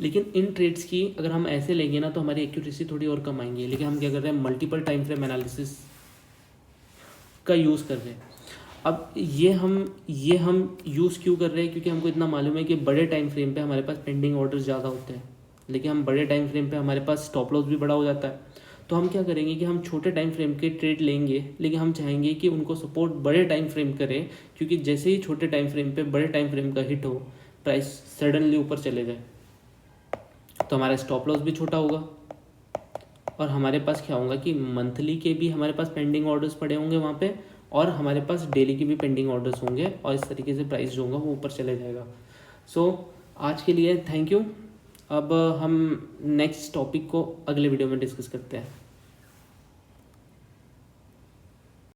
लेकिन इन ट्रेड्स की अगर हम ऐसे लेंगे ना तो हमारी एक्यूरेसी थोड़ी और कम आएंगी। लेकिन हम क्या कर रहे हैं, मल्टीपल टाइम फ्रेम एनालिसिस का यूज़ कर रहे हैं। अब ये हम यूज़ क्यों कर रहे हैं, क्योंकि हमको इतना मालूम है कि बड़े टाइम फ्रेम पे हमारे पास पेंडिंग ऑर्डर ज़्यादा होते हैं, लेकिन हम बड़े टाइम फ्रेम पे हमारे पास स्टॉप लॉस भी बड़ा हो जाता है। तो हम क्या करेंगे कि हम छोटे टाइम फ्रेम के ट्रेड लेंगे, लेकिन हम चाहेंगे कि उनको सपोर्ट बड़े टाइम फ्रेम करें, क्योंकि जैसे ही छोटे टाइम फ्रेम पे बड़े टाइम फ्रेम का हिट हो, प्राइस सडनली ऊपर चले जाए, तो हमारा स्टॉप लॉस भी छोटा होगा। और हमारे पास क्या होगा कि मंथली के भी हमारे पास पेंडिंग ऑर्डर्स पड़े होंगे वहाँ पे, और हमारे पास डेली के भी पेंडिंग ऑर्डर्स होंगे, और इस तरीके से प्राइस जो होगा वो ऊपर चले जाएगा। सो आज के लिए थैंक यू। अब हम नेक्स्ट टॉपिक को अगले वीडियो में डिस्कस करते हैं।